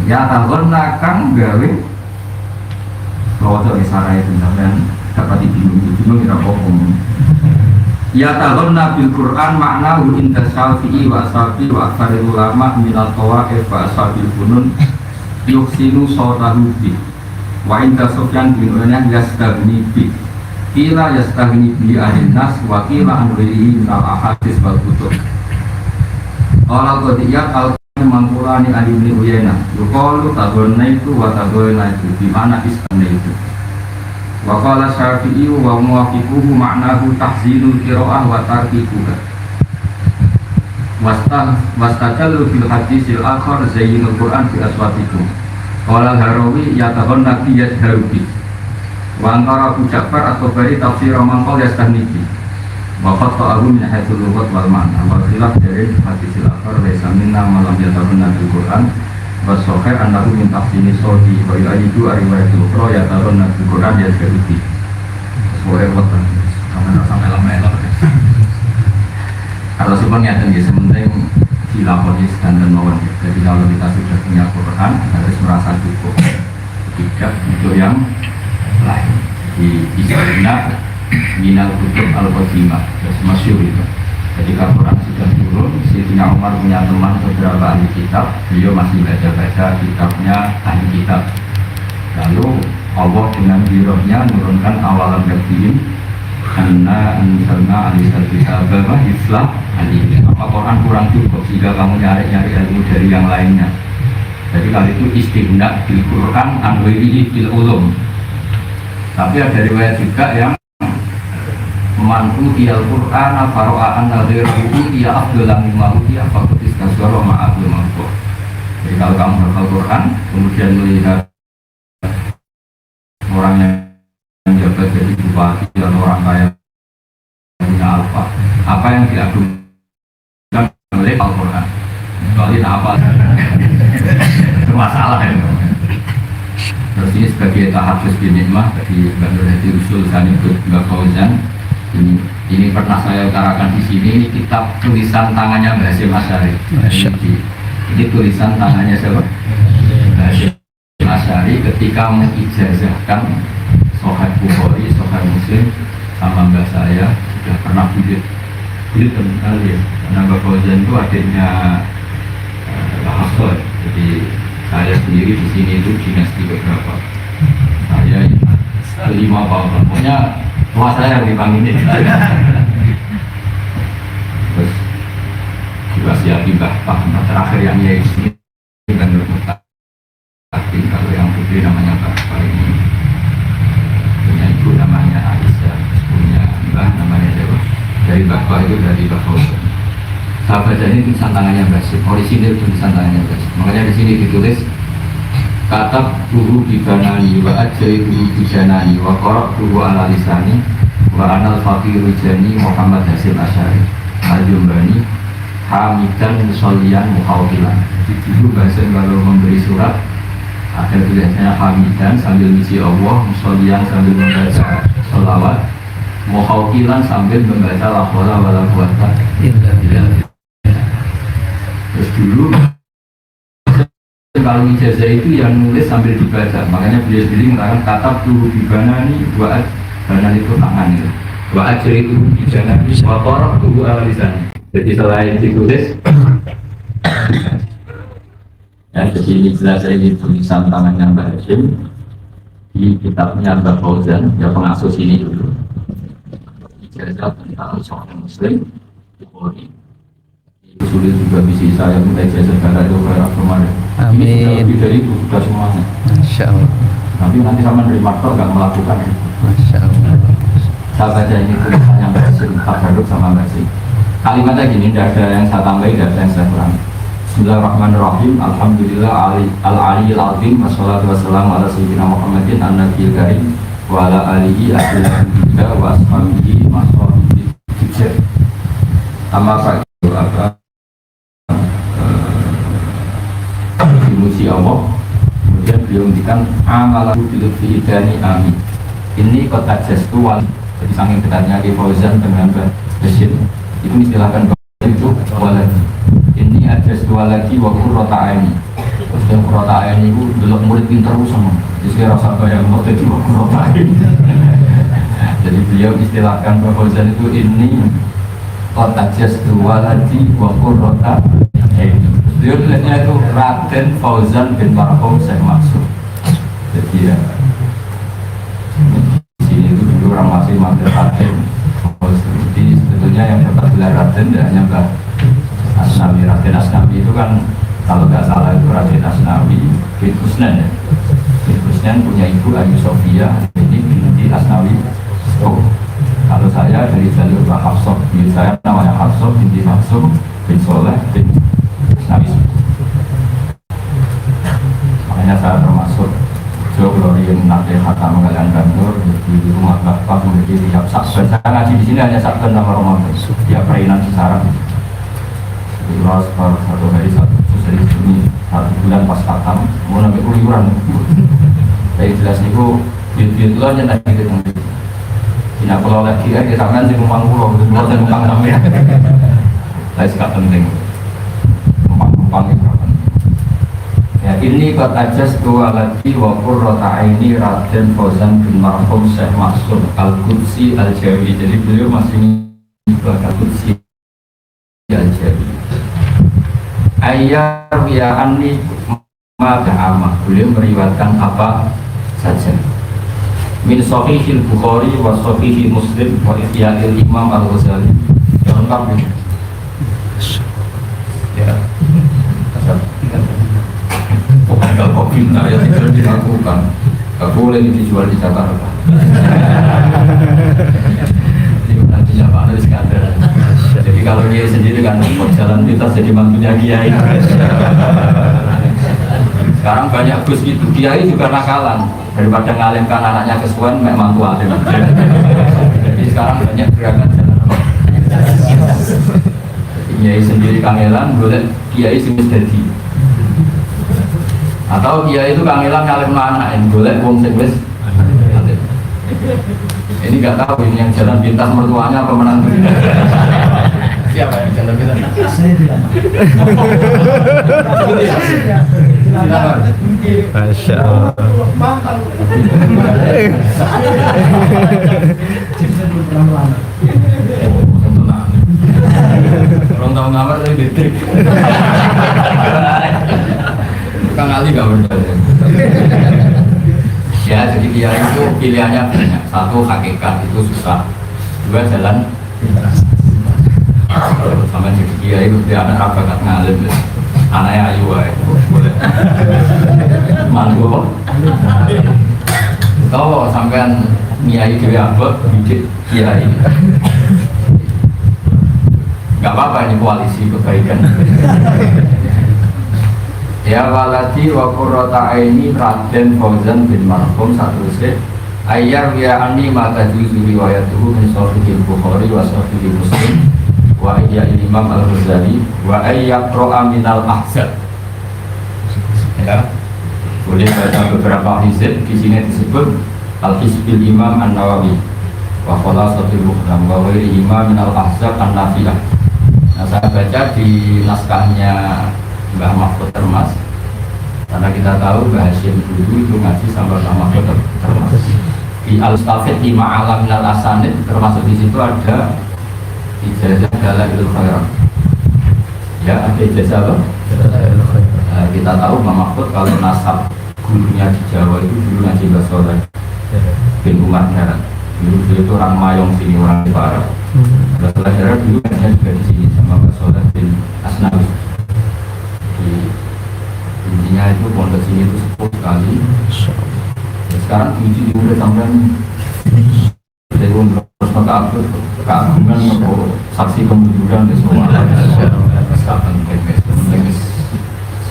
Ya tahun nakang gawe bahwa dari sarah itu sampean dapat bingung tidak bohong. Ya tahun nabil Quran makna inda Syafi'i wa Ashabi wa aktsaril ulama minal tawaif wa ashabil funun yuksinu sautahu bi wa inda Sufyan bin Uyainah yastagni bi kila yastagni bi ahli nas wa kila an ghairihi minal ahadits wal kutub. Qala qadiyat al-Manqurani Ali bin Uyainah yuqalu tadhannaitu wa tadhannaitu di mana istannaitu. Wa qala Syafi'i wa muwafiquhu ma'nahu tahzinul qira'ah wa tarkibuha. Wastadallu bil hadisil akhar zayyinul Qur'an bi aswatikum. Qala al-Harawi yataghanna bi yadharubi. Wa antara Abu Ja'far atau bari tafsir mangkol yastahniki. Wa fata'ahu min haitsul lughat wal ma'na wa khilaf dari hadisil akhar laisa minna malam yataghanna bil Qur'an. Wasokhir anakku minta sini sodi kau itu riwayat ukro ya taruh nabi Quran ya jadi sore waktu sampai lama. Kalau sebenarnya tinggi sementing dilaporis dan mawon. Jadi kalau kita sudah punya Quran harus merasa cukup, tidak untuk yang lain. Di Islamina minal kutub al-qadimah masyhur itu. Ketika Quran sudah turun, Sayyidina Umar punya teman beberapa ahli kitab, beliau masih baca-baca kitabnya ahli kitab. Lalu Allah dengan birohnya menurunkan awalan kafirin karena anzalna alisal kitab Islam ini. Apa Quran kurang cukup sehingga kamu nyari-nyari ilmu dari yang lainnya. Jadi kali itu istighna bil Quran an ghairihi bil ulum. Tapi ada riwayat juga yang mantu tial Quran faro'aan nadhiruhu ya afdalan mimma utiya faqad istasghara ma'abul mampu. Jadi kalau kamu hafal Quran kemudian melihat orang yang jabat jadi bupati dan orang kaya punya apa yang diagungkan oleh Al-Quran kecuali apa itu masalah ya. Terus ini sebagai tahadus bin nikmah di Bandar Usul Sanibut Mbak Fauzan. Ini pernah saya utarakan di sini. Ini kitab tulisan tangannya Mbah Hasyim Asy'ari. Ini tulisan tangannya siapa? Mbah Hasyim Asy'ari ketika mengijazahkan Sahih Bukhari, Sahih Muslim sama mbah saya sudah pernah bulit kenal ya. Karena Mbah Fauzan itu adiknya Mbah Hasan. Jadi saya sendiri di sini itu dinasti beberapa. Saya kelima bawah. Pokoknya tua saya yang dipanggil ini. Terus juga siapi Mbah terakhir yang ya ini dan bermutasi. Kalau yang putri namanya Mbah ini, punya ibu namanya Aisyah, punya Mbah namanya siapa? Dari Mbah itu dari Mbah Fauzan. Saya baca ini tulisan tangannya Mbah Hasyim, orisinil tulisan tangannya Mbah Hasyim. Makanya di sini ditulis katab buhu bibanani wa ajai buhu bijanani wa korok buhu ala lisani wa anal faqiru jani Muhammad Hasyim Asy'ari al-Jumbani hamidan musollian muhawkilan. Jadi dulu bahasa kalau memberi surat ada tulisannya hamidan sambil misi Allah, musollian sambil membaca sholawat, muhawkilan sambil membaca la haula wala quwwata illa billah. Terus dulu kalau ijazah itu yang nulis sambil dibaca, makanya beliau sendiri mengatakan katab tuh bibanani buat banan itu tangan itu, buat ajri itu bibanani wa qaraq tuh alisan. Jadi selain ditulis, ya jadi ini jelas ini tulisan tangannya Mbah Hasyim di kitabnya Mbah Fauzan, ya pengasuh ini dulu. Ijazah tentang Sahih Muslim, Bukhari. Sulit juga bisa saya minta ijazah karena itu kayak kemarin. Amin. Lebih dari itu sudah semuanya. Masya Allah. Tapi nanti sama dari maktab nggak melakukan itu. Masya Allah. Saya baca ini tulisannya Mbah Hasyim, Tabarruk sama Mbah Hasyim. Kalimatnya gini, tidak ada yang saya tambahin, tidak ada yang saya kurangi. Bismillahirrahmanirrahim. Alhamdulillah al-aliyyil azim wassalatu wassalamu ala sayyidina Muhammadin an-nabiyil karim wa ala alihi ashabihi wa ashabihi mashabihi. Amma ba'du apa? Dimuji Allah. Kemudian beliau menghentikan amalahu bilutfi idani amin. Ini kota gestual. Jadi saking dekatnya di Fauzan dengan Mbah Hasyim itu istilahkan itu waladi. Ini ada dua lagi waktu rota ini. Terus yang Qurrata ini belum murid pintar sama. Jadi saya rasa kayak mau jadi Qurrata ini. Jadi beliau istilahkan Fauzan itu ini kota jas dua lagi wa Qurrata. Beliau tulisnya itu Raden Fauzan bin Marhum Syekh Maksum. Jadi ya di sini itu dulu orang masih manggil Raden. Jadi sebetulnya yang dapat gelar Raden tidak hanya Mbah Asnawi. Raden Asnawi itu kan kalau nggak salah itu Raden Asnawi bin Kusnan ya. Bin Kusnan punya ibu Ayu Sofia, jadi binti Asnawi. Oh, kalau saya dari jalur Mbah Hafsah, saya namanya Hafsah binti Maksum bin Soleh bin Asnawi. Makanya saya termasuk Joglo yang nanti kata mengadakan kantor di rumah bapak memiliki tiap sakben. Saya ngaji di sini hanya sakben sama Ramadan. Tiap perainan Cisaran. Terus satu hari seri ini 1 bulan pas katam mau sampai keluyuran. Tapi jelas itu itu aja nanti kita tunggu. Tidak kalau lagi ya kita kan sih numpang pulau, pulau dan numpang sampai. Saya sangat penting. Numpang itu. Ya ini kata ajas dua lagi wa Qurrata Aini Raden Fauzan bin Marhum Syekh Maksum Al-Qudsi Al-Jawi. Jadi beliau masih Al-Qudsi Al-Jawi. Ayat wi'ani ma'ama. Beliau meriwayatkan apa saja. Min Sahihil Bukhari wa Sahihil Muslim wa Ihya'il Imam Al-Ghazali. Ya lengkap ini. Ya. Kalau kok pintar ya tidak dilakukan, nggak boleh dijual di Jakarta. Nantinya Pak Anies Iskandar. Jadi kalau dia sendiri kan jalan pintas jadi mantunya kiai. Sekarang banyak gus itu kiai juga nakalan daripada ngalimkan anaknya kesuwen mek mantu alim. Jadi sekarang banyak gerakan jalan. Kiai sendiri kangelan boleh kiai sing jadi. Atau dia itu kangelan ngalim anak yang boleh wong sing wis. Ini nggak tahu ini yang jalan pintas mertuanya apa menantu. Siapa yang jalan pintas? Saya tidak. Masya Allah. Orang tahu ngamar tapi ditrik. Kang Ali gak benar. Ya, jadi dia itu pilihannya banyak. Satu hakikat itu susah. Dua jalan pintas. Sampai jadi dia itu dia anak bakat ngalim. Anaknya ayu boleh. Mantu kok. Tahu sampean nyai dewi abot bidik kiai. Gak apa-apa ini koalisi kebaikan. Ya waladi wa Qurrata Aini Raden Fauzan bin Marhum satu se ayar ya ani mata juzu riwayatuhu min Sahihil Bukhari wa Sahihil Muslim wa ayya Imam Al-Ghazali wa ayya qra'a minal ahzab. Ya, boleh baca beberapa hizb. Di sini disebut Al-Hizbil Imam An-Nawawi wa Khulasatul Muhram wa ghairi Imam minal ahzab An-Nafiyah. Nah, saya baca di naskahnya Mbah Mahfud Termas, karena kita tahu Mbah Hashim dulu itu ngaji sama Mbah Mahfud Termas di Al-Stafid 5 Alam Minal Asanid, termasuk di situ ada ijazah Dalailul Khairat. Ya, ada ijazah apa? Nah, kita tahu Mbah Mahfud kalau nasab gurunya di Jawa itu dulu ngaji Mbah Soleh bin Umar Darat. Dulu itu orang Mayong sini, orang Barat. Mbah Soleh Darat dulu ngajinya juga di sini sama Mbah Soleh bin Asnawi. Intinya itu pondok sini itu 10 kali. Ya, sekarang diuji udah sampai dari umur keagungan atau saksi kemunduran di semua. Sangat penting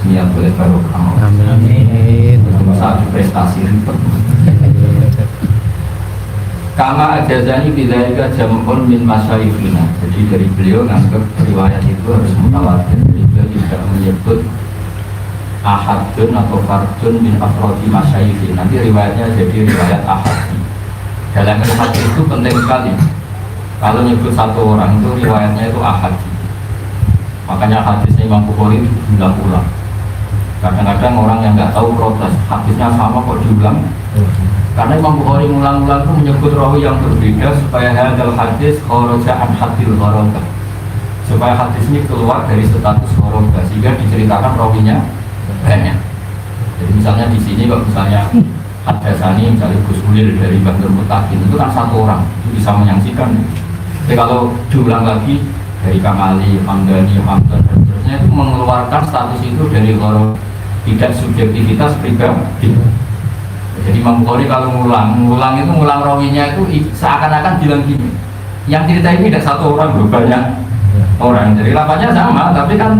seniat boleh baru kamu. Amin. Satu prestasi ribet. Kama ajazani bidzalika jam'un min masyayikhina. Jadi dari beliau nganggap riwayat itu harus mutawatir. Beliau tidak menyebut ahadun atau fardun min afrodi masyayikhin. Nanti riwayatnya jadi riwayat ahadi. Dalam hadis itu penting sekali. Kalau nyebut satu orang itu riwayatnya itu ahadi. Makanya hadisnya Imam Bukhari itu diulang-ulang. Kadang-kadang orang yang nggak tahu protes, hadisnya sama kok diulang. Karena Imam Bukhari ngulang-ulang itu menyebut rawi yang berbeda supaya hadal hadis kharaja an hadil gharaqah, supaya hadis ini keluar dari status gharaqah sehingga diceritakan rawinya banyak. Jadi misalnya di sini kalau misalnya hadasani misalnya Gus Mulil dari Bantul Mutakin itu kan satu orang itu bisa menyaksikan. Tapi kalau diulang lagi dari Kamali, Hamdani, Hamdan dan seterusnya itu mengeluarkan status itu dari gharaqah, tidak subjektivitas pribadi. Jadi Imam Bukhari kalau ngulang itu ngulang rawinya itu seakan-akan bilang gini, yang cerita ini tidak satu orang, banyak orang. Jadi lapanya sama, tapi kan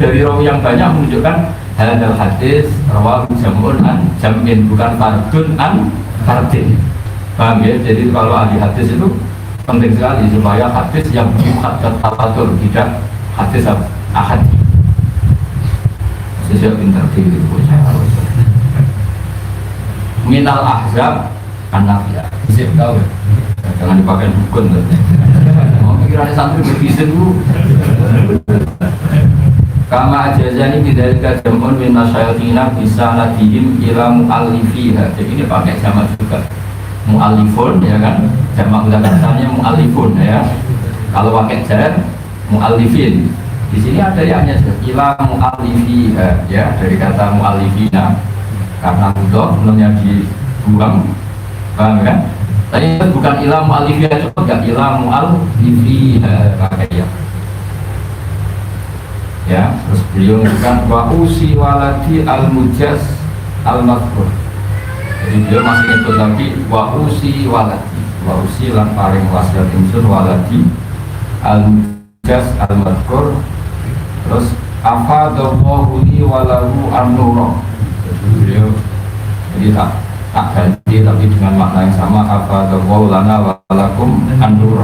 dari rawi yang banyak menunjukkan hadal hadis rawahu jam'un an jam'in, bukan fardun an fardin. Paham ya? Jadi kalau ahli hadis itu penting sekali supaya hadis yang muhaddats tawatur, tidak hadis ahad. Sesuai pintar itu harus minal ahzab an-nafiyah. Bisa tahu ya? Jangan dipakai dukun. Mau pikirannya santri berbisin dulu. Kama ajazani bidzalika jam'un min masyayikhina bisa nadihim ila mu'allifiha. Jadi ini pakai jamak juga. Mu'allifun ya kan? Jamak mudzakarnya mu'allifun ya. Kalau pakai jar mu'allifin. Di sini ada yang ila mu'allifiha ya, dari kata mu'allifina. Karena mudah belumnya dibuang, paham kan? Tapi bukan ilmu alifiyah, coba enggak ilmu alifiyah pakai ya. Terus beliau mengatakan wa usi waladi al mujaz al mazkur. Jadi beliau masih nyebut lagi wa usi lan paring wasiat insun waladi al mujaz al mazkur. Terus afadallahu li walahu an-nur. Beliau jadi tak ganti tapi dengan makna yang sama, afadallahu lana walakum an-nur.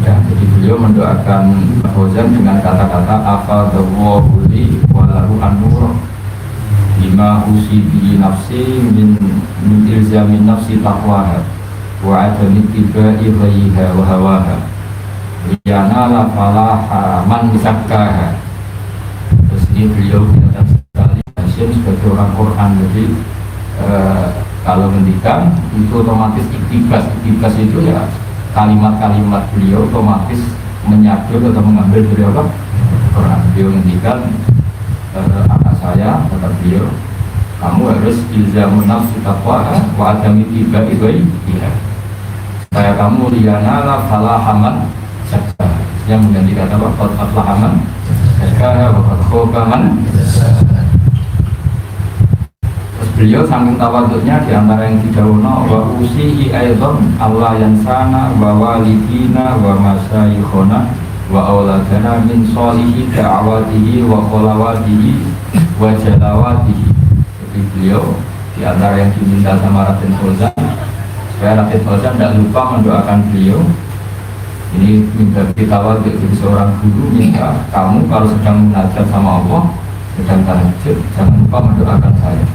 Ya, jadi beliau mendoakan Fauzan dengan kata-kata afadallahu li walahu an-nur lima usibi nafsi min ilzamin nafsi taqwaha wa adami tibai ghayha wa hawaha liyana la falaha man zakkaha. Terus ini beliau menyatakan sebagai orang Quran, jadi kalau ngendikan itu otomatis iktibas itu ya kalimat-kalimat beliau otomatis menyabut atau mengambil dari Allah Quran. Beliau ngendikan anak saya, kata beliau, kamu harus ilzamun nafsi taqwa wa adami tiba ya, supaya kamu liyana la falahaman saksa, yang mengganti kata apa? Falahaman saksa wa khobaman. Beliau saking tawaduknya diantara yang didawono wa usihi aidon Allah yang sana wa walidina wa masyayikhona wa auladana min solihi da'awatihi wa kholawatihi wa jalawatihi. Jadi beliau diantara yang diminta sama Raden Fauzan supaya Raden Fauzan tidak lupa mendoakan beliau. Ini minta tawaduk dari seorang guru, minta kamu kalau sedang munajat sama Allah, sedang tahajud, jangan lupa mendoakan saya.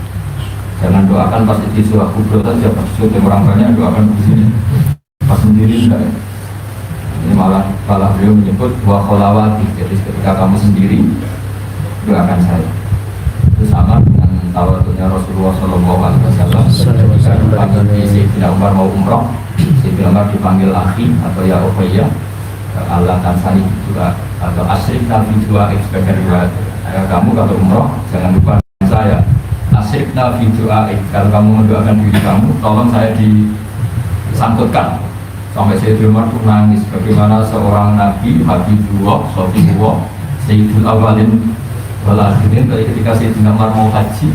Jangan doakan pas di surah kubro saja, pas sudah orang banyak doakan di sini, pas sendiri enggak. Ini malah beliau menyebut wa kholawati, jadi ketika kamu sendiri doakan saya. Itu sama dengan tawaduknya Rasulullah SAW. Ketika di Sayyidina Umar mau umroh, Sayyidina Umar dipanggil akhi atau ya Ubayyah, Allah Tansani juga atau asrik nabi dua sebagai riwayat. Kamu kalau umroh jangan lupa saya. Asyikna fi du'aik, kalau kamu mendoakan diri kamu, tolong saya disangkutkan. Sampai Sayyidul Umar pun nangis, bagaimana seorang Nabi, Habibullah, Sofiyullah, Sayyidul Awalin wal Akhirin, ketika Sayyidul Umar mau haji,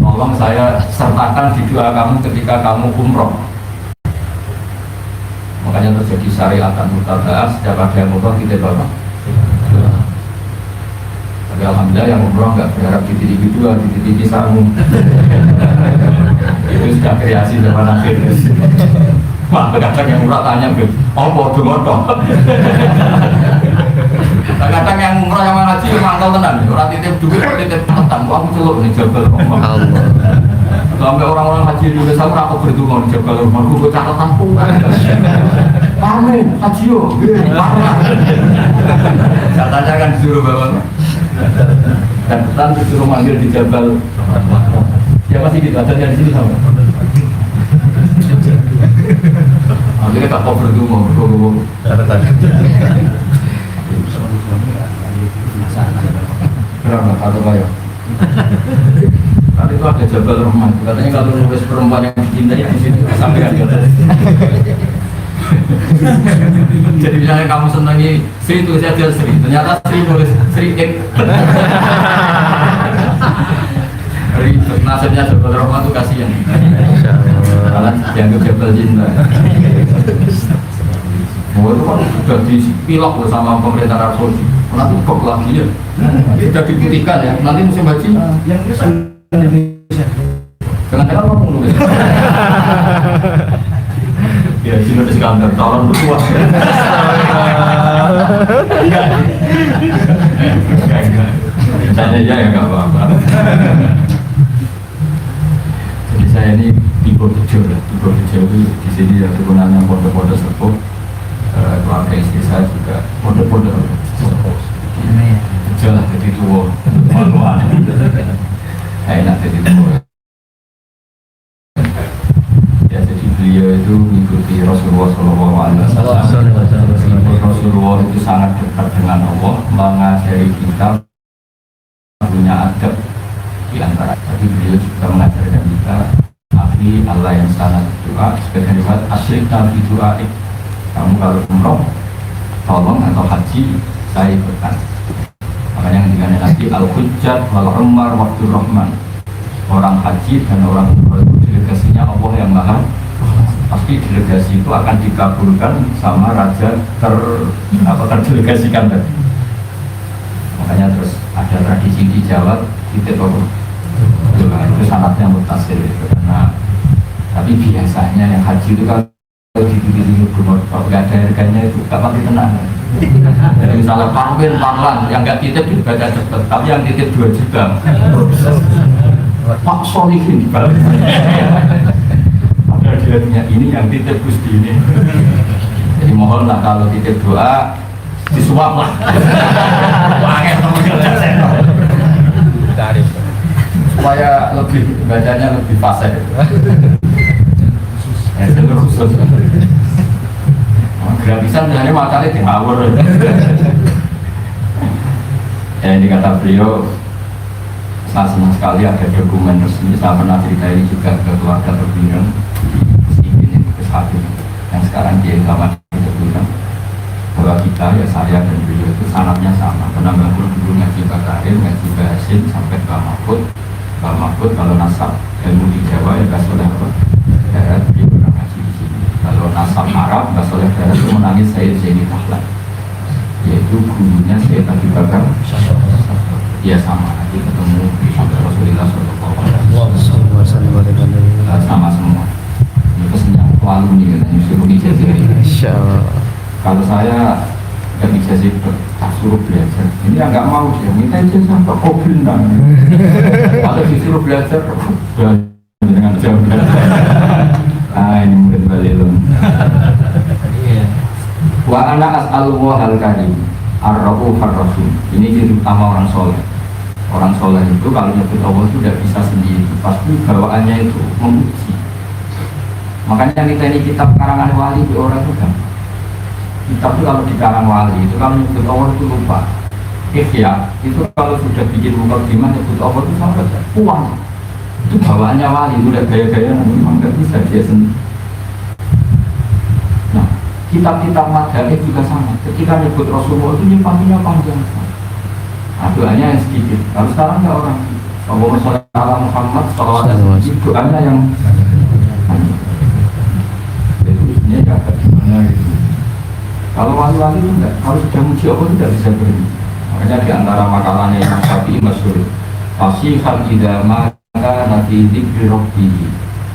tolong saya sertakan di doa kamu ketika kamu umroh. Makanya terjadi syariatan mutaba'ah, setiap ada yang umroh kita bawa. Tapi alhamdulillah yang umroh nggak berharap di titik kedua, di titik sarung. Itu sudah kreasi zaman akhir. Wah, kadang yang umroh tanya, oh bodoh. Kadang yang umroh yang mana sih mangkal tenan, orang titip duit, titip tetan, aku celuk nih jabal. Sampai orang-orang haji di Indonesia aku berhitung di jabal rumahku, gue catatan pun. Panen, haji yo, parah. Catanya kan disuruh bawa. Dan petang disuruh manggil di Jabal. Siapa sih gitu? Ada di sini sama. Akhirnya tak cover dulu mau bergurau. Berapa atau bayar? Tadi itu ada Jabal Rahman. Katanya kalau nulis perempuan yang dicintai di sini sampai ada. Jadi misalnya kamu senangi Sri itu saya jual Sri. Ternyata Sri nulis Sri X. Nasibnya Jabal Rahman itu kasihan. Karena dianggap Jabal Cinta. Oh itu kan sudah dipilok bersama pemerintah Arab Saudi. Nanti kok lagi ya, sudah diputihkan ya. Nanti musim haji yang Indonesia. Jangan-jangan kamu nulis. Ya sini ada Iskandar, calon bertuah. Tanya aja ya nggak apa-apa. Jadi saya ini di Bordejo itu di sini ya kegunaan pondok-pondok sepuh. Keluarga istri saya juga pondok-pondok jalan jadi tua maluan enak jadi tua ya. Jadi beliau itu mengikuti Rasulullah SAW. Rasulullah itu sangat dekat dengan Allah, mengajari kita punya adab di antara. Tapi beliau juga mengajarkan kita akhi Allah yang sangat doa sebagai riwayat asyik nabi doa. Kamu kalau umroh, tolong atau haji, saya ikutan. Makanya yang dikatakan Nabi Al-Hujjat wal-Umar waktu Rahman. Orang haji dan orang umroh itu delegasinya Allah yang maha. Pasti delegasi itu akan dikabulkan sama raja terdelegasikan tadi. Makanya terus ada tradisi di Jawa, itu sanatnya mutasil itu. Karena tapi biasanya yang haji itu kan di gubernur, kalau nggak ada harganya itu nggak pakai tenang. Jadi misalnya parlan yang nggak titip dibaca cepet, tapi yang titip 2 juta. Pak Solihin, padahal dia punya ini yang titip Gusti ini. Jadi mohonlah kalau titip doa disuap lah. Wangen supaya lebih bacanya lebih fasih. Khusus gratisan misalnya makannya dihawur. Ini kata beliau, saya senang sekali ada dokumen resmi. Saya pernah cerita ini juga ke keluarga terbilang ini kesatu yang sekarang dia sama terbilang bahwa kita ya saya dan beliau itu sanatnya sama. Pernah bangun dulu ngaji Bakarim, ngaji Bahasin sampai Pak Mahfud kalau nasab ilmu di Jawa ya Mbak Soleh Darat dia pernah ngaji di sini. Kalau nasab Arab Mbak Soleh Darat itu menangis Sayyid Zaini Tahlan, yaitu gurunya Sayyid Abi Bakar. Dia sama nanti ketemu Rasulullah SAW sama semua. Ini pesannya alumni katanya suruh ijazah. Kalau saya nggak ijazah tak suruh belajar. Ini yang nggak mau dia minta ijazah kok kobil nang. Kalau disuruh belajar dengan jauh. Ini murid balilun. Wa ana as'alullah al-karim ar-rauf ar-rahim. Ini ciri utama orang soleh. Orang soleh itu kalau nyebut Allah itu tidak bisa sendiri, pasti bawaannya itu memuji. Makanya kita ini kitab karangan wali di orang itu kan. Kitab itu kalau di karangan wali itu kalau nyebut Allah itu lupa. Ikhya itu kalau sudah bikin mukadimah nyebut Allah itu sampai puas. Itu bawaannya wali, itu udah gaya-gaya memang nggak bisa dia sendiri. Nah, kitab-kitab madhalik juga sama. Ketika nyebut Rasulullah itu nyimpannya panjang. Nah, doanya yang sedikit. Kalau sekarang nggak orang. Allahumma sholli ala Muhammad sallallahu alaihi wasallam. Doanya yang itu isinya ya bagaimana gitu. Kalau wali-wali itu enggak, kalau sudah muji Allah itu tidak bisa berhenti. Makanya di antara makalahnya Imam Syafi'i masyhur, fasihan idama nafi dzikri rabbihi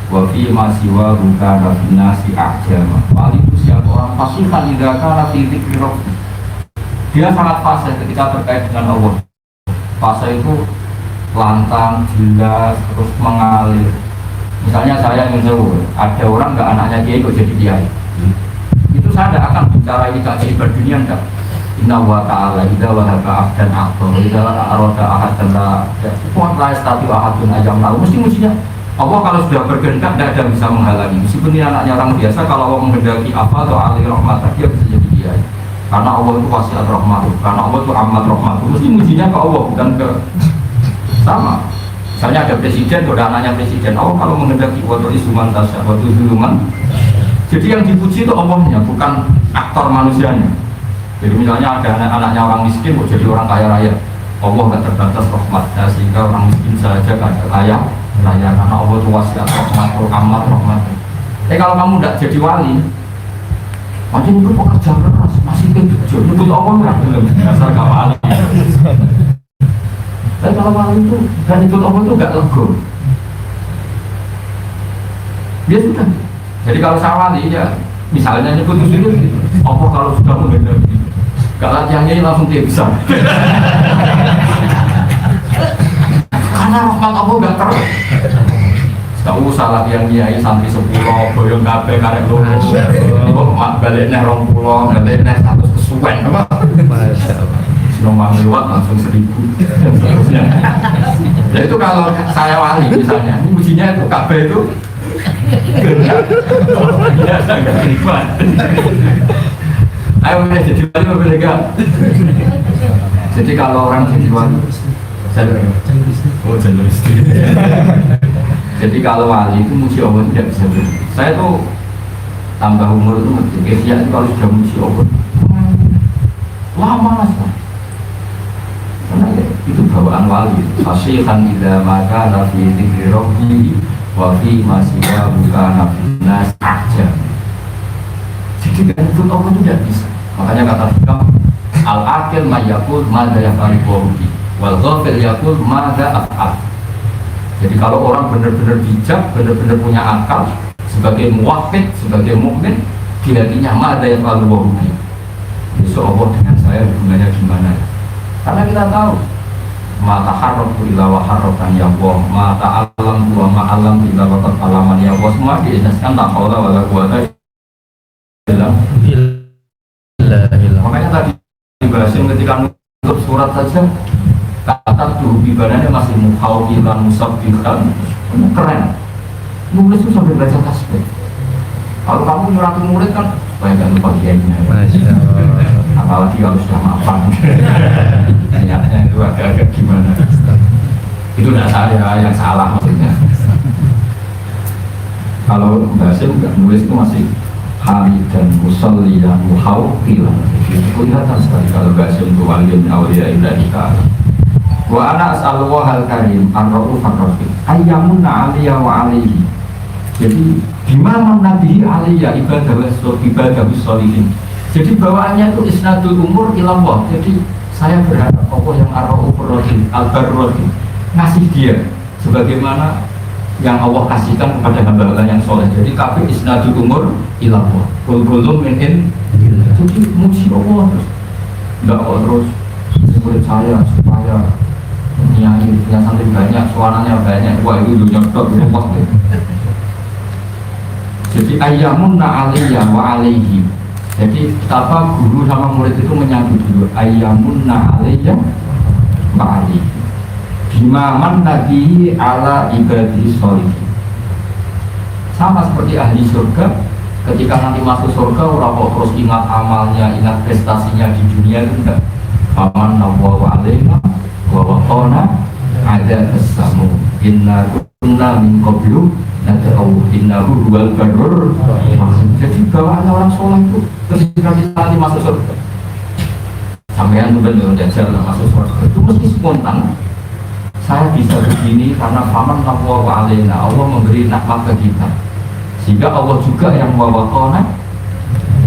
wa fi ma siwa ruka nafsi ahjama. Wali itu siapa orang fasihan idama nafi dzikri rabbihi. Dia sangat fasih ketika terkait dengan Allah. Fasih itu lantang, jelas, terus mengalir. Misalnya saya ingin tahu, ada orang nggak anaknya kiai kok jadi kiai. Itu saya tidak akan bicara ini kajian berdunia enggak. Inna wa ta'ala idza wahaba abdan aqdar idza arada ahadan la la yastati ahadun ayam lalu mesti mujinya Allah kalau sudah berkehendak tidak ada yang bisa menghalangi meskipun ini anaknya orang biasa kalau Allah menghendaki apa atau alih rahmat dia bisa jadi dia karena Allah itu wasiat rahmat karena Allah itu amat rahmat mesti mujinya ke Allah bukan ke sama misalnya ada presiden atau anaknya presiden Allah kalau menghendaki waktu isuman tasya waktu zuluman jadi yang dipuji itu Allahnya bukan aktor manusianya. Jadi misalnya ada anak-anaknya orang miskin mau jadi orang kaya raya Allah nggak terbatas rahmatnya sehingga orang miskin saja nggak kaya raya karena Allah itu wasiat rahmat amat rahmat. Kalau kamu tidak jadi wali masih itu pekerja keras masih kejut nyebut Allah nggak belum dasar nggak wali. Tapi kalau wali itu dan nyebut Allah itu nggak lego dia sudah. Jadi kalau saya wali ya misalnya nyebut itu gitu. Allah kalau sudah menghendaki gak latihannya langsung dia bisa karena rahmat Allah gak terus gak usah latihan kiai santri 10 boyong kabeh karek loro kok mak balik neh 20 balik neh 100 kesuwen apa Sinomang lewat langsung 1000 dan seterusnya ya itu kalau saya wali misalnya ujinya itu kabeh itu biasa gak terima ayo jadi wali apa enggak? Jadi kalau orang jadi wali jalur istri jadi kalau wali itu muji Allah tidak bisa berhenti saya tuh tambah umur itu ngerti ya kalau sudah muji Allah lama mas karena itu bawaan wali fasihan ila maka nafi dzikri rabbi wa fi masya buka nafinas aja jadi kan itu Allah itu tidak bisa makanya kata fikam al-akil mayyakul madha yafari wahubi wal ghafil yakul madha af'al jadi kalau orang benar-benar bijak benar-benar punya akal sebagai muwaffiq, sebagai mukmin dihatinya madha yafari wahubi besok Allah dengan saya hubungannya gimana karena kita tahu mata harap ila wa harapan ya Allah mata alam wa ma alam ila wa alaman ya Allah semua dijelaskan tak haula wala quwata illa billah makanya tadi dibahasin ketika menutup surat saja kata tuh ibadahnya masih mukhawwilan musabbihan keren nulis itu sampai baca tasbih kalau kamu nyurati murid kan supaya jangan lupa kiainya apalagi kalau sudah maafan ternyata itu agak-agak gimana itu tidak saya yang salah maksudnya kalau bahasa enggak nulis itu masih hamidan musalliyan muhawwilan itu kelihatan sekali kalau bahasa untuk waliun awliya ilaika wa ana as'alullah al-karim ar-ra'uf ar-rahim ayyamunna aliyya wa alayhi jadi dimana nabi aliyya ibadah sholihin jadi bawaannya itu isnadul umur ilallah jadi saya berharap Allah yang ar-ra'uf ar-rahim al-barrahim ngasih dia sebagaimana yang Allah kasihkan kepada hamba-hamba yang soleh jadi kafir isnadul umur ilallah kulkulum min jadi muji Allah terus enggak terus murid saya supaya nyai punya santri banyak suaranya banyak wah itu nyodok rumah jadi ayyamun na'aliyya wa alaihi jadi betapa guru sama murid itu menyambut dulu ayyamun na'aliyya wa alaihi bimaman nabi ala ibadi sholihin sama seperti ahli surga ketika nanti masuk surga orang kok terus ingat amalnya ingat prestasinya di dunia itu enggak faman nawwa alaina wa waqana ada kesamu inna kunna min qablu nad'u innahu huwal barrur jadi bawaan orang soleh itu ketika kita nanti masuk surga sampean tuh benar jajal masuk surga itu mesti spontan saya bisa begini karena faman nawwa alaina Allah memberi nikmat ke kita sehingga Allah juga yang wawakona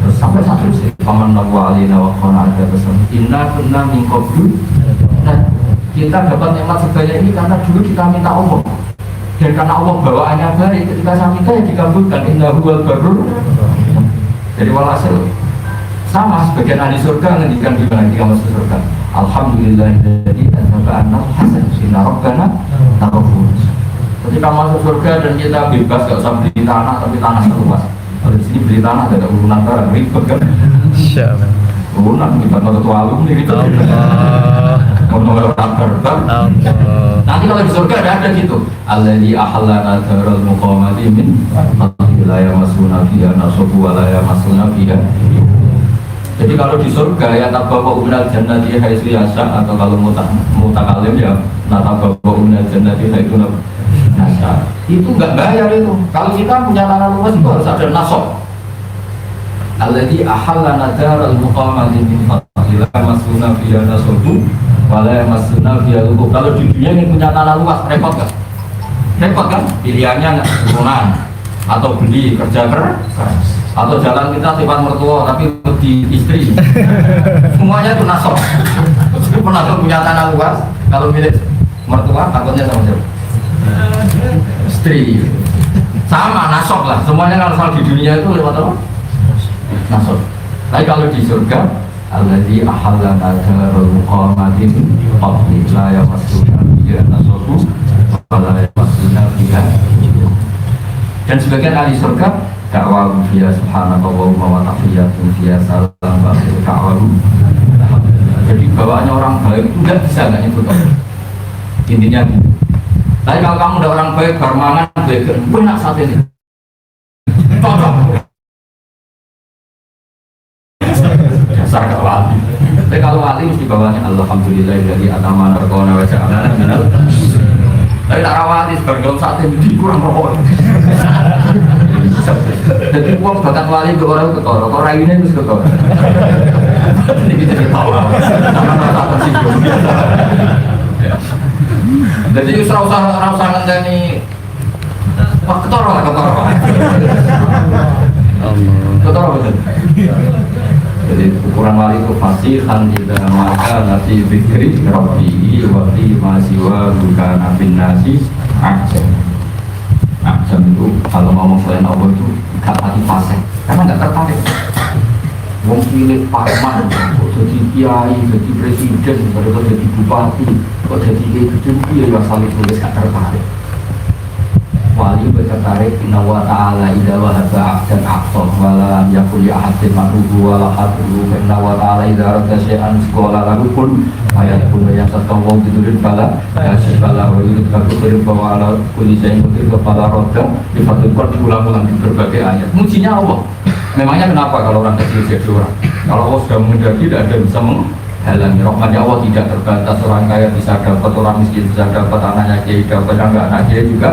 terus sampai satu sih paman nawa alina wakona ada pesan inna kunna min qablu dan kita dapat nikmat sebanyak ini karena dulu kita minta Allah dan karena Allah bawaannya baik ketika saya minta ya dikabulkan inna huwal barrur jadi walhasil sama sebagian ahli surga ngendikan di mana ketika masuk surga alhamdulillahilladzi anzala anna hasan inna rabbana taqabbal ketika masuk surga dan kita bebas gak usah beli tanah tapi tanah seluas kalau di sini beli tanah ada urunan barang ribet kan sunan, kita ketua alumni gitu. Ngomong kabar kan. Nanti kalau di surga ada gitu. Alladzi ahallana daral muqamati min wilayah masuna fiha nasabu wa la yamasuna fiha. Jadi kalau di surga ya tabawa minal jannati haitsu yasha, atau kalau mutakalim ya natabawa minal jannati haitsu yasha. Itu enggak bayar itu. Kalau kita punya tanah luas itu harus ada nasab. Alladzi ahallana daral muqamati min wilayah masuna fiha nasabu wa la yamasuna fiha. Kalau di dunia ini punya tanah luas repot kan? Repot kan? Pilihannya turunan atau beli kerja keras, atau jalan kita sifat mertua tapi di istri. Semuanya itu nasab. Penasab punya tanah luas, kalau milik mertua takutnya sama siapa? Istri. Sama nasab lah. Semuanya kalau soal di dunia itu lewat apa? Nasab. Tapi kalau di surga, alladzi ahallana darul muqamati min qablina la yamassuna fiha nasabu wa la yamassuna fiha. Dan sebagian ahli surga dakwah fiha subhanallah wa tahiyyatun fiha salam wa ta'awun. Jadi bawaannya orang baik itu enggak bisa enggak nyebut Allah. Intinya gitu. Tapi kalau kamu udah orang baik bermangan baik, enak saat ini. Cocok. Dasar gak wali. Tapi kalau wali mesti bawahnya alhamdulillah dari atamana raqona wa ja'alana minal. Tapi tak rawati sebagai saat ini kurang rokok. Jadi uang bakat wali ke orang ketoro, orang ini harus ketoro. Ini kita ketawa, sama rasa tersinggung. Jadi usah ngenteni, wah ketoro lah ketoro. Ketoro betul. Jadi ukuran wali itu fasihan tidak maka nasi fikri robi waktu masiwa bukan abin nasi aksen. Aksen itu kalau ngomong selain Allah itu gak pati fasih karena gak tertarik. Wong pilih parman, kok jadi kiai, jadi presiden, kok jadi bupati, kok jadi gedung dia yang saling tulis gak tertarik. Wali bertertarik inna wa ta'ala idha wahaba abdan aqsah wala yakul ya ahadin makruhu wala hadruhu inna wa ta'ala idha rada syai'an sekolah lalu pun ayat pun yang satu wong ditulis bala ya syibala wa yudhid kaku kirim bahwa ala kuli syai'in kutir kepala roda difatulkan diulang-ulang di berbagai ayat. Mujinya Allah. Memangnya kenapa kalau orang kecil jadi orang? Kalau Allah sudah menghendaki tidak ada yang bisa menghalangi. Rahmatnya Allah tidak terbatas, orang kaya bisa dapat, orang miskin bisa dapat, anaknya kiai dapat, enggak anak kiai juga.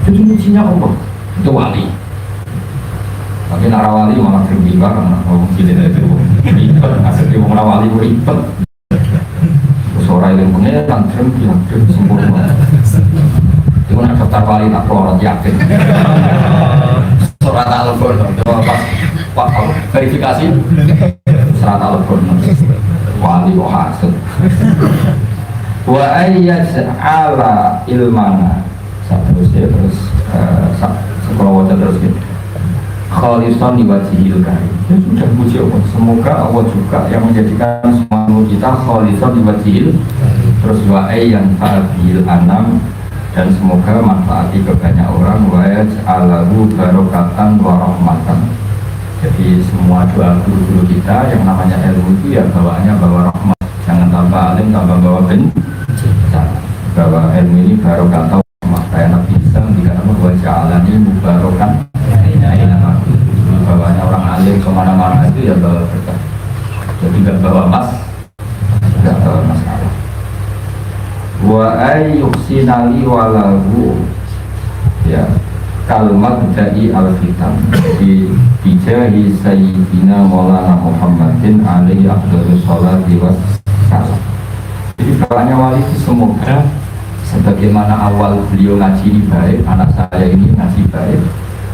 Itu mujinya Allah, itu wali. Tapi nak wali malah terbimbang karena ngomong cilik itu ribet, ngasih dia ngomong wali itu ribet. Suara yang pengeran terbimbang sempurna. Itu nak daftar wali tak pelorot yakin. Surat Al-Qur'an, pas verifikasi surat Al-Qur'an wali kok hasil. Wa ayyaj'ala ilmana seterusnya terus sekolah wajah terus gitu. Khalisan diwajihil karim. Ya sudah puji Allah. Semoga Allah juga yang menjadikan semua kita khalisan diwajihil. Terus wa'ay yang ta'abil anam, dan semoga manfaati ke banyak orang. Wa'ay alahu barokatan wa rahmatan. Jadi semua doa guru-guru kita yang namanya ilmu itu ya bawaannya bawa rahmat. Jangan tambah alim, tambah bawa bencana. Bahwa ilmu ini barokatan. Kayak Nabi Isa dikatakan bahwa jalan ini mubarokan. Bawanya orang alim kemana-mana itu ya bawa berkah. Jadi tidak bawa emas, tidak bawa masalah. Wa ayyuhsinali walahu ya kalimat dari al-fitan di bijahi sayyidina maulana Muhammadin alaihi afdhalus sholati wassalam. Jadi bawanya wali itu semoga sebagaimana awal beliau ngaji ini baik, anak saya ini ngaji baik.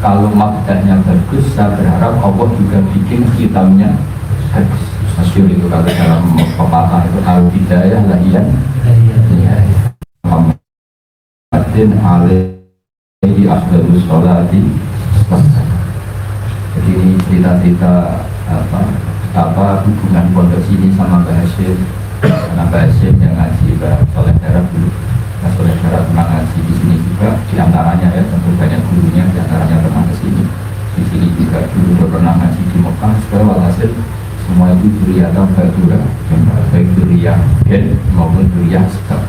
Kalau makdahnya bagus, saya berharap Allah juga bikin hitamnya bagus. Masyur itu kalau dalam pepatah itu al-bidayah lahiyan Muhammadin alaihi afdhalus sholati wassalam. Jadi ini cerita-cerita apa hubungan pondok sini sama Mbak Hasyim. Karena Mbak Hasyim yang ngaji Mbak Soleh Darab dulu. Soleh Darab pernah ngaji di sini juga, diantaranya ya tentu banyak gurunya, diantaranya pernah ke sini. Di sini juga dulu pernah ngaji di Mekah. Sekarang walhasil semua itu duriah atau badura, baik duriah gen maupun duriah sebab.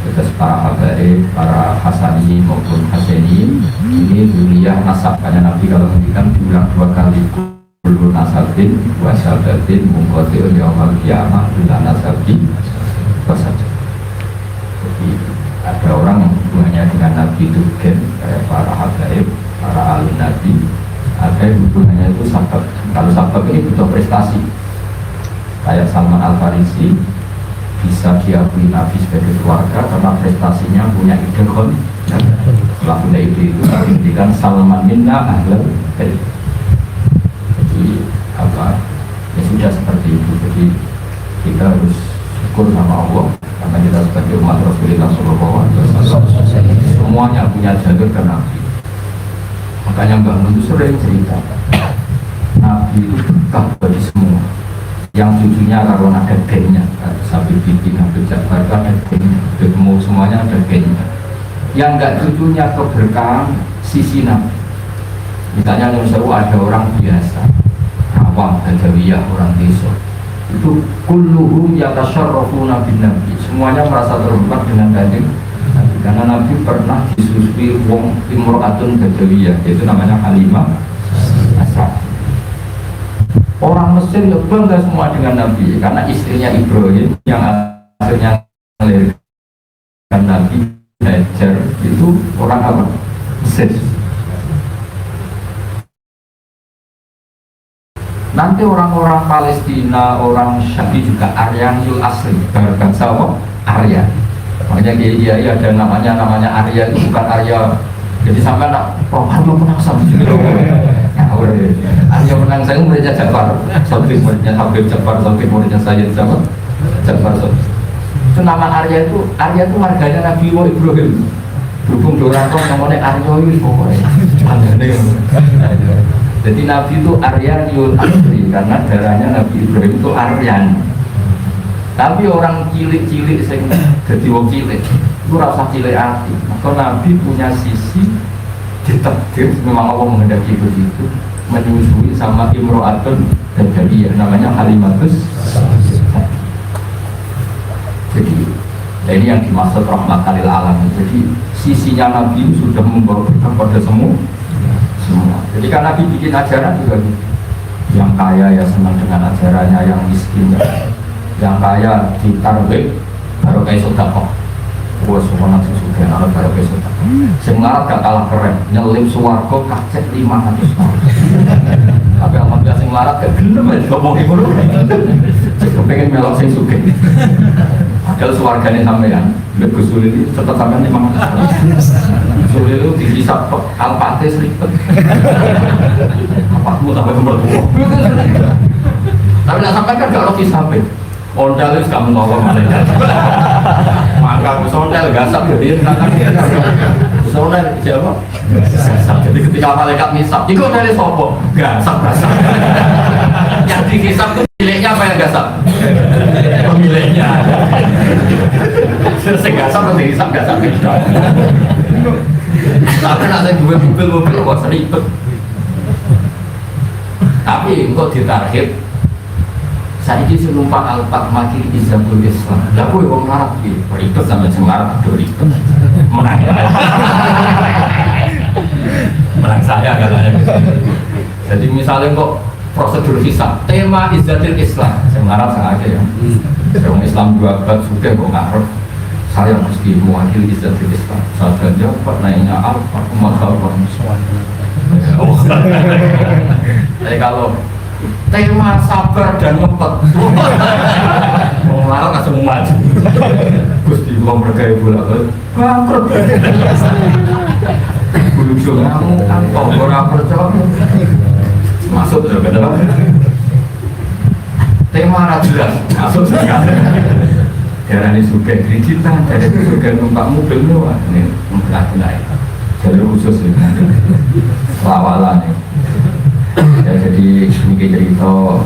Terus para habaib, para hasani maupun haseni ini duriah nasab. Karena Nabi kalau menghentikan diulang 2 kali, kullu nasabin wasabatin mungkotiun yawmal qiyamah bila nasabin wasabat. Jadi ada orang yang hubungannya dengan Nabi itu gen, kayak para habaib, para alim Nabi. Ada yang hubungannya itu sabab. Kalau sabab ini butuh prestasi, kayak Salman Al-Farisi bisa diakui Nabi sebagai keluarga karena prestasinya punya ide kon. Setelah punya ide itu dihentikan Salman minna ahlal bait. Jadi apa? Ya sudah seperti itu. Jadi kita harus syukur sama Allah karena kita sebagai umat Rasulullah SAW semuanya punya jalur ke Nabi. Makanya Mbak Mun itu sering cerita Nabi itu berkah bagi semua. Yang cucunya karena ada gennya, Habib Bibi, Habib Ja'far ada gennya, ketemu semuanya ada gennya. Yang enggak cucunya keberkahan sisi Nabi. Misalnya yang seru ada orang biasa, awam, gadawiyah, orang desa. Itu kulluhum yatasyarrafuna bin Nabi. Semuanya merasa terhormat dengan Kanjeng Nabi. Karena Nabi pernah disusui wong imro'atun gadawiyah, yaitu namanya Halimah As-Sa'diyah. Orang Mesir ya bangga semua dengan Nabi karena istrinya Ibrahim yang akhirnya melahirkan Nabi Hajar itu orang apa? Mesir. Nanti orang-orang Palestina, orang Syafi juga Aryanul Asli, berbangsa apa? Arya. Makanya dia ada namanya Arya itu bukan Arya. Jadi sampai nak Arya menang sama Arya menang saya muridnya Ja'far, Sofi muridnya Habib Ja'far, Sofi muridnya Sayyid Ja'far. Itu nama Arya itu marganya Nabi Ibrahim. Berhubung dorang namanya Arya itu pokoknya. Jadi Nabi itu Aryaniul Asli karena darahnya Nabi Ibrahim itu Aryan. Tapi orang cilik-cilik sing dadi wong cilik itu rasa cilik hati. Maka Nabi punya sisi ditakdir memang Allah menghendaki begitu menyusui sama imro'atun dan jadiyah namanya Halimatus. Jadi ini yang dimaksud rahmatan lil alamin. Jadi sisinya Nabi sudah membawa berkah pada semua. Jadi kan Nabi bikin ajaran juga gitu. Yang kaya ya senang dengan ajarannya, yang miskin ya. Yang kaya ditarwik baru kayak sedekah. Wah, semua nasi sudah ada baru kayak sedekah. Semangat gak kalah keren, nyelip swarga kacet 500 tahun. Tapi alhamdulillah sing larat gak gelem ya ngomong ngono. Pengen melok sing sugih. Padahal swargane sampean, lek Gusul ini tetap sampean 500 tahun. Gusul itu dihisap Al-Fatih seribet. Apakmu sampai nomor 2. Tapi nak sampai kan gak logis sampai. Ondal itu gak menolong malaikat. Maka sondel gasap jadi sondel siapa? Gasap. Jadi ketika malaikat misap, itu dari sopo gasap. Yang dihisap itu miliknya apa yang gasap? Pemiliknya. Segasap atau dihisap gasap beda. Tapi nanti gue mobil kok seribet. Tapi kok ditarhib. Saya ini senumpang Al-Pak Makir Izabul Islam. Lah gue orang Arab gitu, ribet sama Semarang, aduh ribet. Menang menang saya katanya. Jadi misalnya kok prosedur hisab, tema Izzatil Islam, Semarang sengaja ya. Orang Islam 2 abad sudah kok ngarep. Saya mesti mewakili Izzatil Islam. Saya jawab naiknya Al-Pak Makir Islam. Jadi kalau tema sabar dan ngempet mau larang langsung maju Gusti mau bergaya bola bangkrut bulu kamu kantor orang percaya masuk ya betul tema rajulan masuk sekali daerah ini suka dicinta dari suka numpak mobil doang ini mempelajari jalur khusus ini lawalan nih. Ya, jadi ini cerita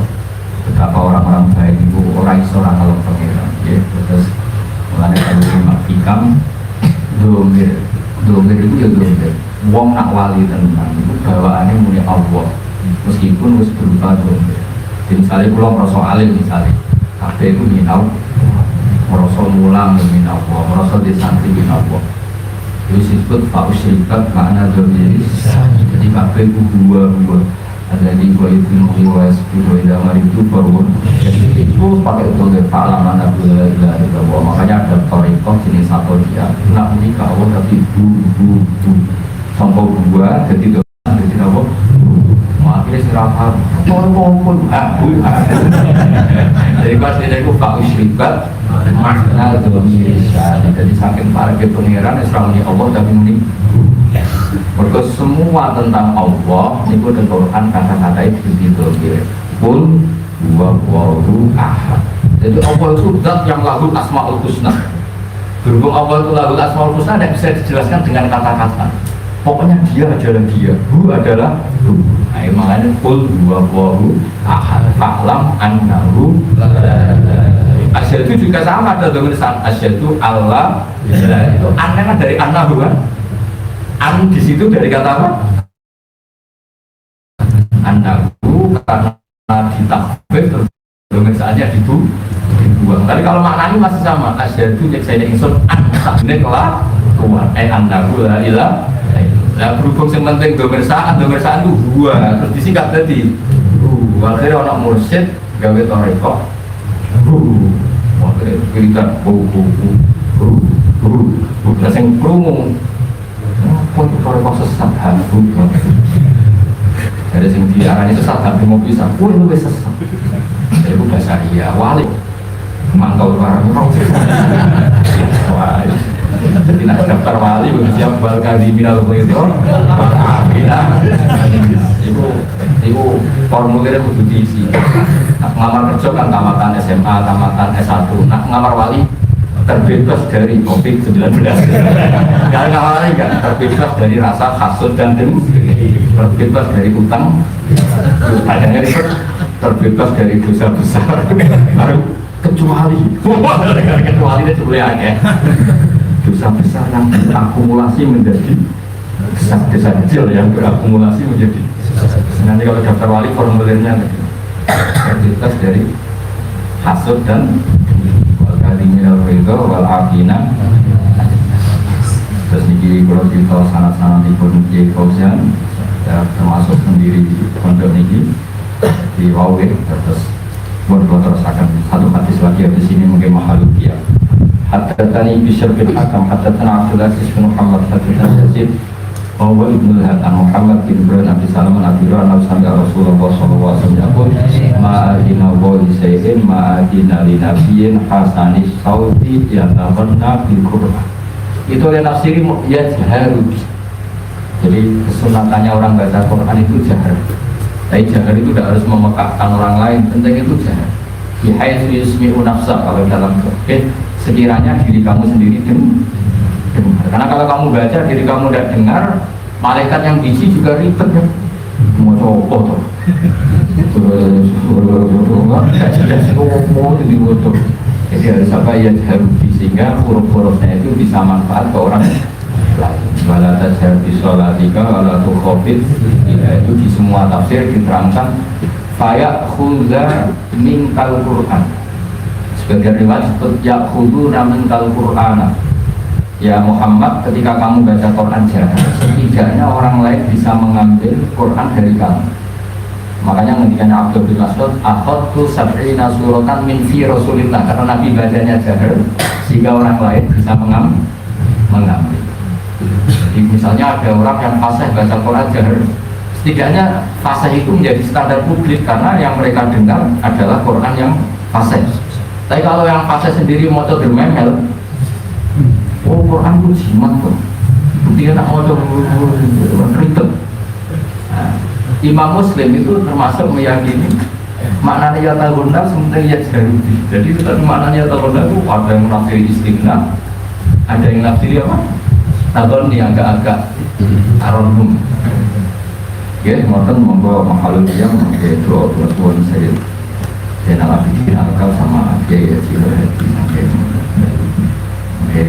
betapa orang-orang baik itu orang seorang kalau pengiran ya terus mulai dari makikam domir itu ya domir wong nak wali tenan itu bawaannya mulia Allah meskipun harus berupa domir Misalnya pulau merasa alim misalnya, kabeh itu minau, merasa mulang minau, merasa di santri minau. Itu disebut fa'usyrikat makna dhamiri. Jadi kabeh itu dua. Ada di gua itu riwayat dua damar itu baru itu pakai itu dari pengalaman Nabi dari bahwa makanya ada torikoh jenis satu dia nak nikah tapi bu sampai dua jadi apa akhirnya serapah pun jadi pas ini aku pakai syirikat makna dhamiri. Jadi saking para pengiran Israel Allah tapi ini mereka semua tentang Allah itu di Quran kata-kata itu ditulis pun huwallahu ahad. Jadi Allah itu zat yang lahul asmaul husna. Berhubung Allah itu lahul asmaul husna tidak bisa dijelaskan dengan kata-kata. Pokoknya dia adalah dia, hu adalah hu. Nah, makanya pun huwallahu ahad. Fa'lam annahu asyhadu juga sama ada tulisan asyhadu Allah. Itu aneh kan dari annahu kan. An di situ dari kata apa? Annahu karena ditakbir terus saja dibuang. Tapi kalau maknanya masih sama. Asyhadu cek saya ingsun anta ini kelakuan. Annahu la ilaha. Nah berhubung yang penting domersaan itu dua. Terus disingkat tadi. Akhirnya orang mursyid gawe toriko. Akhirnya kirikan terus yang krungu. Pun kalau kau sesat hantu, dari sini diarahnya sesat hantu mau bisa, pun lebih sesat. Jadi bukan saya wali, mantau barang orang sesat. Jadi nak daftar wali, siap balkan di minal itu, itu formulirnya kudu diisi. Nak ngamar kerja kan tamatan SMA, tamatan S1, nak ngamar wali. Terbebas dari COVID-19 karena awalnya kan terbebas dari rasa hasud dan dengki, terbebas dari utang, adanya terbebas dari dosa besar, baru kecuali itu boleh ada dosa besar yang berakumulasi menjadi dosa kecil yang berakumulasi menjadi. Nanti kalau daftar wali formulirnya terbebas dari hasud dan minal ridho wal afina. Terus niki kalau kita sangat-sangat ikut Kiai Fauzan ya, termasuk sendiri di pondok niki di Wawe. Terus buat terus akan satu hadis lagi di sini mungkin mahalukiyah. Haddatsani Bishr bin Hakam haddatsana Abdul Aziz bin Muhammad haddatsana Yazid bahwa Ibnu Hasan Muhammad bin Ibrahim Abi Salam Nabi Rasulullah sallallahu alaihi wasallam ma'adina wa lisayin ma'adina li nabiyyin hasanis sauti yatawanna bil Qur'an. Itu oleh nafsiri yajharu. Jadi kesunatannya orang baca Quran itu jahar. Tapi jahar itu tidak harus memekakkan orang lain, penting itu jahar. Bihaitsu yusmi'u nafsa, kalau dalam fikih sekiranya diri kamu sendiri dengar. Karena kalau kamu baca diri kamu tidak dengar, malaikat yang bisi juga ribet ya. Mau coba tuh. Jadi harus apa ya harus sehingga huruf-hurufnya itu bisa manfaat ke orang lain. Wala tajhar bi sholatika wala tukhafid. Itu di semua tafsir diterangkan faya khudha min kal Qur'an. Sebagian riwayat disebut ya khuduna min kal Qur'ana. Ya Muhammad, ketika kamu baca Quran jarang, setidaknya orang lain bisa mengambil Quran dari kamu. Makanya ketika Abdul bin Mas'ud, akhadtu sab'ina suratan min fi Rasulillah, karena Nabi bacanya jahar, sehingga orang lain bisa mengambil. Jadi misalnya ada orang yang fasih baca Quran jahar, setidaknya fasih itu menjadi standar publik karena yang mereka dengar adalah Quran yang fasih. Tapi kalau yang fasih sendiri mau dermemel, oh Quran itu jimat tuh, dia nak mau ribet. Imam Muslim itu termasuk meyakini maknanya yata gunda sementara ya jarubi. Jadi itu tadi maknanya yata gunda itu ada yang menafsiri istighna, ada yang menafsiri apa? Taton yang agak-agak aronum. Ya, ngoten monggo makhluk yang itu tuan saya dan alhamdulillah akal sama Kiai Cilo Hadi sampai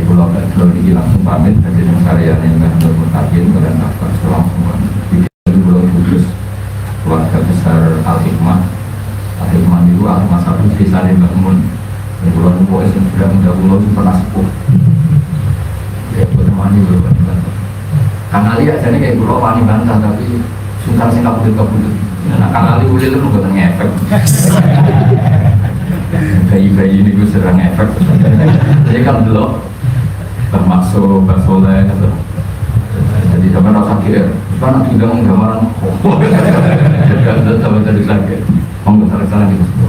pulau Pulau ini langsung pamit dari karya yang nggak bermutakin dan dapat langsung di Pulau Kudus keluarga besar Al Hikmah aku masa aku bisa nih bangun bulan puasa yang sudah muda pernah sepuh ya buat mani loh Kang Ali aja nih kayak pulau mani bantah tapi sungkan sih kabudut nah Kang Ali boleh itu bukan ngefek bayi-bayi ini gue serang efek jadi kan dulu termasuk bersoleh jadi sama rasa kira kan nanti udah menggambaran jadi sama tadi lagi mau salah-salah gitu